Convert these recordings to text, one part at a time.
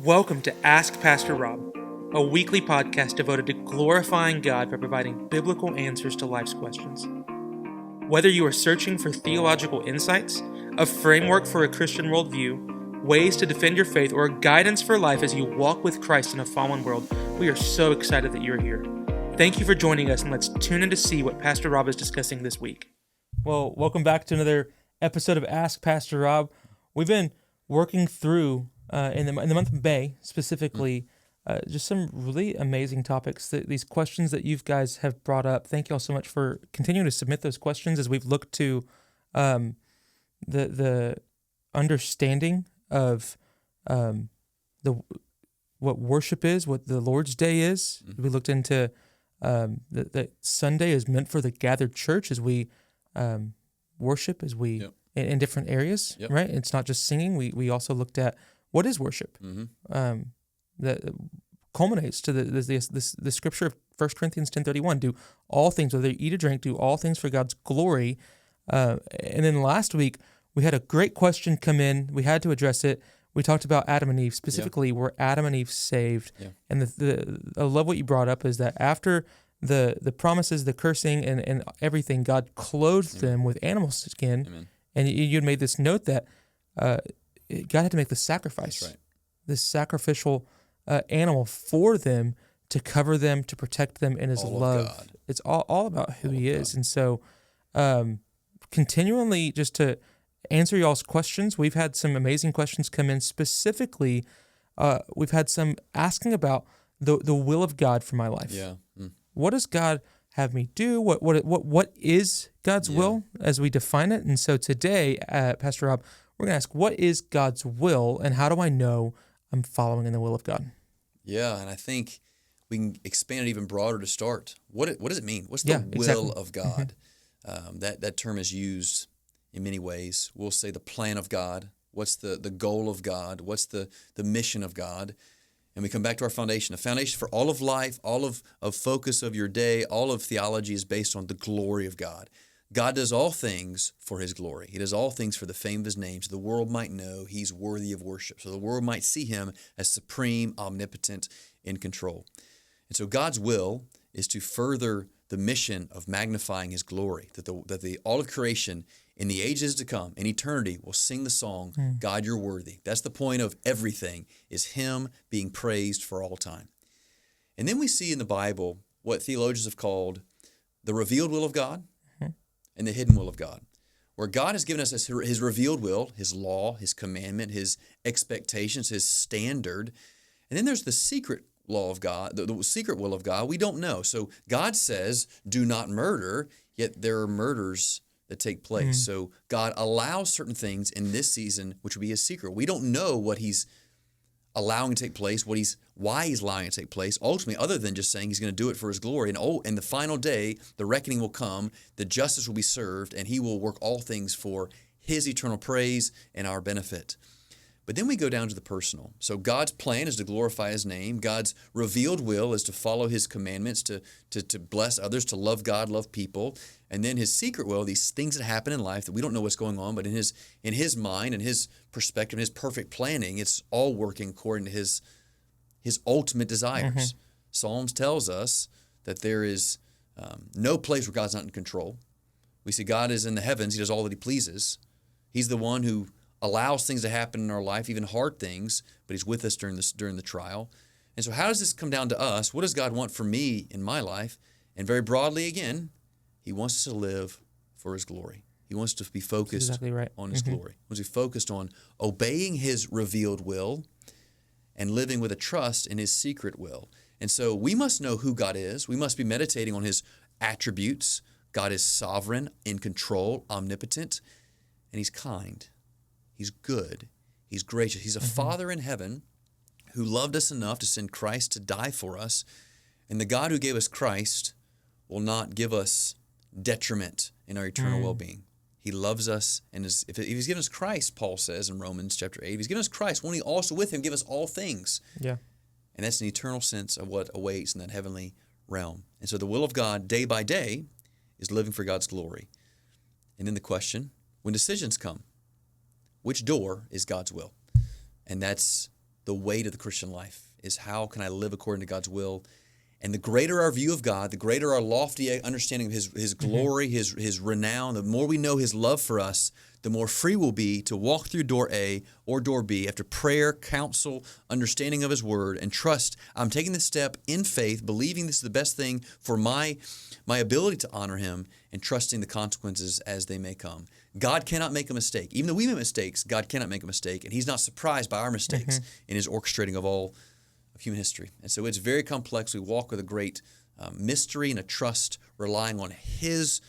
Welcome to Ask Pastor Rob, a weekly podcast devoted to glorifying God by providing biblical answers to life's questions. Whether you are searching for theological insights, a framework for a Christian worldview, ways to defend your faith, or guidance for life as you walk with Christ in a fallen world, we are so excited that you're here. Thank you for joining us, and let's tune in to see what Pastor Rob is discussing this week. Well, welcome back to another episode of Ask Pastor Rob. We've been working through in the month of May specifically, just some really amazing topics. These questions that you guys have brought up. Thank you all so much for continuing to submit those questions as we've looked to the understanding of what worship is, what the Lord's Day is. Mm-hmm. We looked into that Sunday is meant for the gathered church as we worship, as we in different areas, right? It's not just singing. We also looked at what is worship. Mm-hmm. That culminates to the scripture of 1 Corinthians 10:31. Do all things, whether you eat or drink, do all things for God's glory. And then last week, we had a great question come in. We had to address it. We talked about Adam and Eve. Specifically, were Adam and Eve saved? Yeah. And I love what you brought up is that after the promises, the cursing, and everything, God clothed them with animal skin. Amen. And you had made this note that God had to make the sacrifice, this sacrificial animal for them to cover them, to protect them in His love. It's all about who He is. And so continually just to answer y'all's questions, we've had some amazing questions come in. Specifically, we've had some asking about the will of God for my life. Yeah. What does God have me do? What is God's will as we define it? And so today, Pastor Rob, we're going to ask, what is God's will, and how do I know I'm following in the will of God? Yeah, and I think we can expand it even broader to start. What does it mean? What's the will of God? Mm-hmm. That term is used in many ways. We'll say the plan of God. What's the goal of God? What's the mission of God? And we come back to our foundation. The foundation for all of life, all of focus of your day, all of theology is based on the glory of God. God does all things for His glory. He does all things for the fame of His name, so the world might know He's worthy of worship, so the world might see Him as supreme, omnipotent, in control. And so God's will is to further the mission of magnifying His glory, that all of creation in the ages to come, in eternity, will sing the song, God, you're worthy. That's the point of everything, is Him being praised for all time. And then we see in the Bible what theologians have called the revealed will of God and the hidden will of God, where God has given us His revealed will, His law, His commandment, His expectations, His standard. And then there's the secret law of God, the secret will of God we don't know. So God says, do not murder, yet there are murders that take place. So God allows certain things in this season, which would be His secret. We don't know what He's allowing to take place, why He's allowing it to take place, ultimately, other than just saying He's going to do it for His glory. And the final day, the reckoning will come, the justice will be served, and He will work all things for His eternal praise and our benefit. But then we go down to the personal. So God's plan is to glorify His name. God's revealed will is to follow His commandments, to bless others, to love God, love people. And then His secret will, these things that happen in life that we don't know what's going on, but in His mind and His perspective, His perfect planning, it's all working according to His ultimate desires. Mm-hmm. Psalms tells us that there is no place where God's not in control. We see God is in the heavens. He does all that He pleases. He's the one who allows things to happen in our life, even hard things, but He's with us during the trial. And so how does this come down to us? What does God want for me in my life? And very broadly, again, He wants us to live for His glory. He wants to be focused on His glory. He wants to be focused on obeying His revealed will and living with a trust in His secret will. And so we must know who God is. We must be meditating on His attributes. God is sovereign, in control, omnipotent, and He's kind. He's good. He's gracious. He's a Father in heaven who loved us enough to send Christ to die for us. And the God who gave us Christ will not give us detriment in our eternal well-being. He loves us, and if He's given us Christ, Paul says in Romans chapter 8, if He's given us Christ, won't He also with Him give us all things? Yeah. And that's an eternal sense of what awaits in that heavenly realm. And so the will of God, day by day, is living for God's glory. And then the question, when decisions come, which door is God's will? And that's the weight of the Christian life is how can I live according to God's will? And the greater our view of God, the greater our lofty understanding of His glory, His renown, the more we know His love for us, the more free we'll be to walk through door A or door B after prayer, counsel, understanding of His Word, and trust I'm taking this step in faith, believing this is the best thing for my ability to honor Him, and trusting the consequences as they may come. God cannot make a mistake. Even though we make mistakes, God cannot make a mistake, and He's not surprised by our mistakes in His orchestrating of all of human history. And so it's very complex. We walk with a great mystery and a trust, relying on His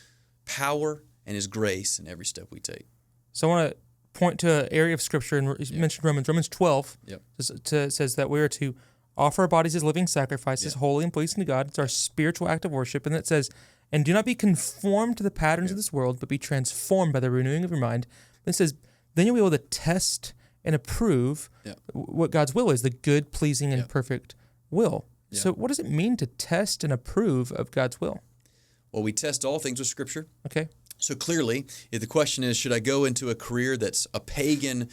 power and His grace in every step we take. So I want to point to an area of Scripture, and you mentioned Romans 12. Says that we are to offer our bodies as living sacrifices, holy and pleasing to God. It's our spiritual act of worship. And it says, and do not be conformed to the patterns of this world, but be transformed by the renewing of your mind. And it says, then you'll be able to test and approve what God's will is, the good, pleasing, and perfect will. So what does it mean to test and approve of God's will? Well, we test all things with Scripture. Okay. So clearly, if the question is, should I go into a career that's a pagan,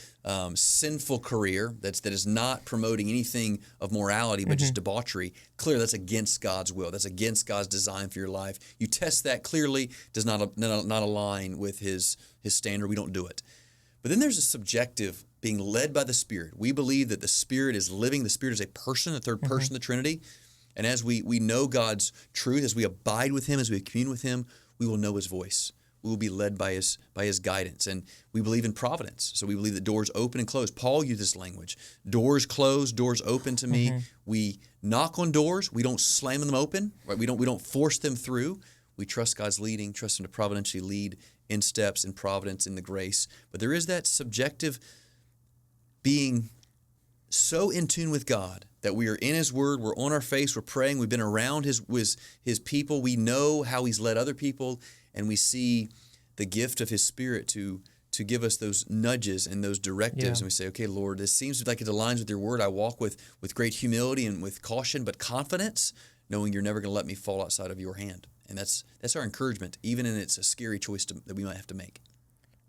sinful career that is not promoting anything of morality but just debauchery, clearly that's against God's will. That's against God's design for your life. You test that, clearly does not align with His standard. We don't do it. But then there's a subjective being led by the Spirit. We believe that the Spirit is living. The Spirit is a person, the third person of the Trinity. And as we know God's truth, as we abide with Him, as we commune with Him, we will know His voice. We will be led by His guidance. And we believe in providence. So we believe that doors open and close. Paul used this language. Doors close, doors open to me. We knock on doors. We don't slam them open. Right? We don't force them through. We trust God's leading, trust Him to providentially lead in steps, in providence, in the grace. But there is that subjective being so in tune with God that we are in His Word, we're on our face, we're praying, we've been around His people, we know how He's led other people, and we see the gift of His Spirit to give us those nudges and those directives, and we say, okay, Lord, this seems like it aligns with your Word. I walk with great humility and with caution, but confidence, knowing you're never going to let me fall outside of your hand. And that's our encouragement, even in it's a scary choice that we might have to make.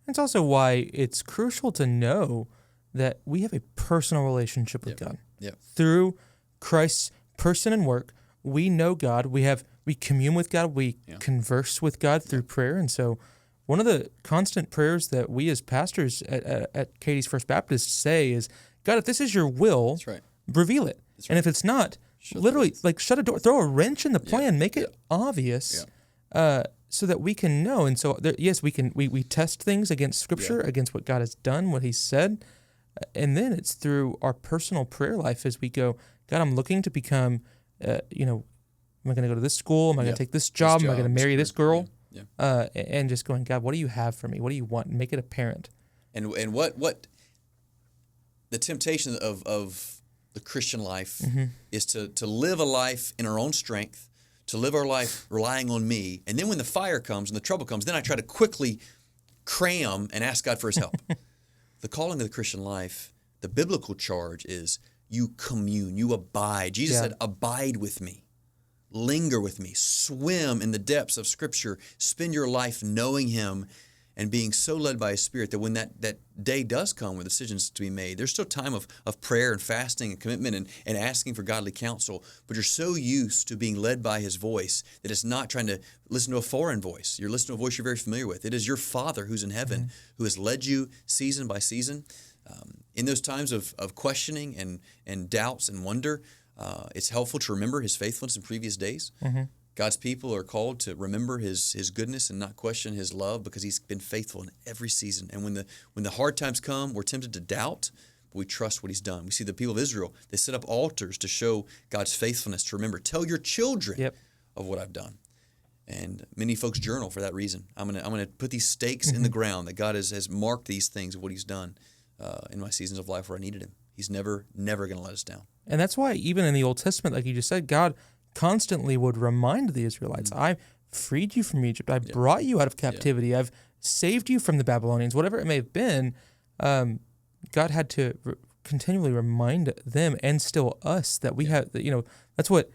It's also why it's crucial to know that we have a personal relationship with God. Through Christ's person and work, we know God. We commune with God. We converse with God through prayer. And so one of the constant prayers that we as pastors at Katie's First Baptist say is, God, if this is your will, reveal it. And if it's not, literally, shut a door, throw a wrench in the plan, make it obvious, so that we can know. And so, we test things against Scripture, against what God has done, what He's said, and then it's through our personal prayer life as we go, God, I'm looking to become, am I going to go to this school? Am I going to take this job? Am I going to marry this girl? And just going, God, what do you have for me? What do you want? Make it apparent. And what the temptation of the Christian life is to live a life in our own strength, to live our life relying on me. And then when the fire comes and the trouble comes, then I try to quickly cram and ask God for His help. The calling of the Christian life, the biblical charge is you commune, you abide. Jesus said, abide with me, linger with me, swim in the depths of Scripture, spend your life knowing Him and being so led by His Spirit that when that day does come with decisions to be made, there's still time of prayer and fasting and commitment and asking for godly counsel, but you're so used to being led by His voice that it's not trying to listen to a foreign voice. You're listening to a voice you're very familiar with. It is your Father who's in heaven who has led you season by season. In those times of questioning and doubts and wonder, it's helpful to remember His faithfulness in previous days. God's people are called to remember His goodness and not question His love because He's been faithful in every season. And when the hard times come, we're tempted to doubt, but we trust what He's done. We see the people of Israel, they set up altars to show God's faithfulness, to remember. Tell your children of what I've done. And many folks journal for that reason. I'm gonna put these stakes in the ground that God has marked these things of what He's done in my seasons of life where I needed Him. He's never going to let us down. And that's why even in the Old Testament, like you just said, God constantly would remind the Israelites, I freed you from Egypt. I brought you out of captivity. I've saved you from the Babylonians. Whatever it may have been, God had to continually remind them and still us that we have, that's what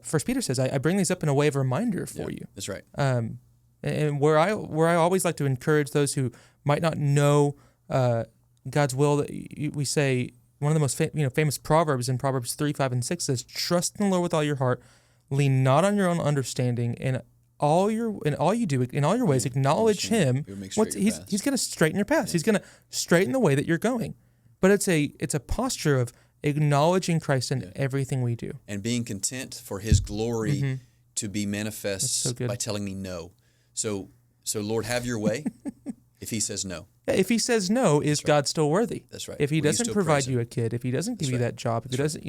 First Peter says. I bring these up in a way of reminder for you. That's right. And where I always like to encourage those who might not know God's will, that we say, one of the most famous proverbs in Proverbs 3, 5, and 6 says, "Trust in the Lord with all your heart, lean not on your own understanding, in all your ways acknowledge Him." He's going to straighten your path. Yeah. He's going to straighten the way that you're going. But it's a posture of acknowledging Christ in everything we do, and being content for His glory to be manifest by telling me no. So Lord, have your way. If He says no. If He says no, is God still worthy? That's right. If He doesn't provide you a kid, if He doesn't give you that job, if He doesn't,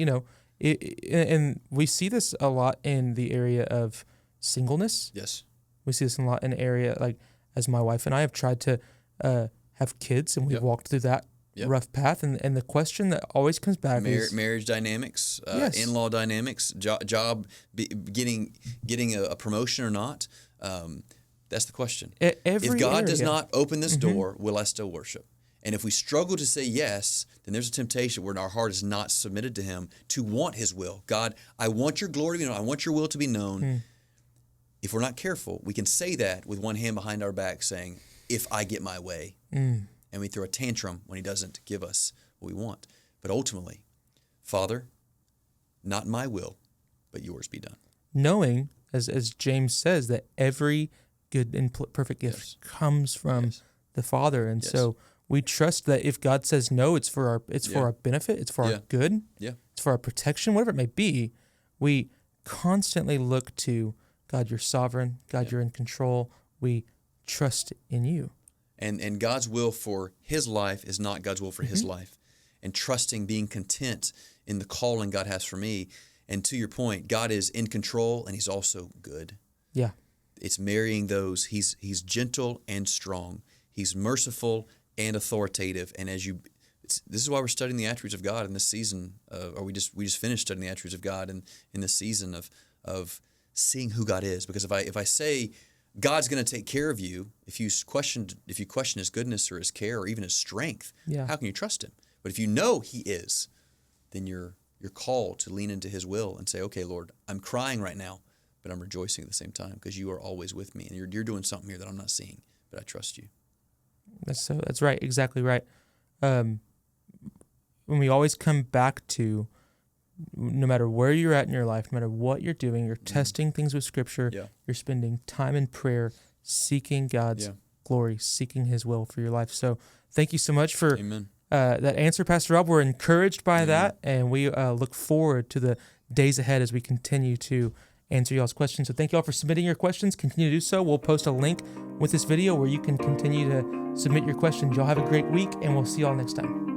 and we see this a lot in the area of singleness. Yes. We see this a lot in the area, like, as my wife and I have tried to have kids, and we've walked through that rough path, and the question that always comes back is marriage dynamics, in-law dynamics, job, getting a promotion or not. That's the question. If God does not open this door, will I still worship? And if we struggle to say yes, then there's a temptation where our heart is not submitted to Him to want His will. God, I want your glory to be known. I want your will to be known. If we're not careful, we can say that with one hand behind our back saying, if I get my way. And we throw a tantrum when He doesn't give us what we want. But ultimately, Father, not my will, but yours be done. Knowing, as James says, that every good and perfect gift comes from the Father, and so we trust that if God says no, it's for our benefit, it's for our good, it's for our protection, whatever it may be. We constantly look to God. You're sovereign. God, you're in control. We trust in you. And God's will for His life is not God's will for His life. And trusting, being content in the calling God has for me. And to your point, God is in control and He's also good. Yeah. It's marrying those. He's gentle and strong. He's merciful and authoritative. And this is why we're studying the attributes of God in this season, or we just finished studying the attributes of God in this season of seeing who God is. Because if I say God's going to take care of you, if you question His goodness or His care or even His strength, how can you trust Him? But if you know He is, then you're called to lean into His will and say, okay, Lord, I'm crying right now, but I'm rejoicing at the same time because you are always with me, and you're doing something here that I'm not seeing, but I trust you. That's right, exactly right. When we always come back to, no matter where you're at in your life, no matter what you're doing, you're testing things with Scripture, you're spending time in prayer, seeking God's glory, seeking His will for your life. So thank you so much for that answer, Pastor Rob. We're encouraged by that, and we look forward to the days ahead as we continue to answer y'all's questions. So thank y'all for submitting your questions. Continue to do so. We'll post a link with this video where you can continue to submit your questions. Y'all have a great week, and we'll see y'all next time.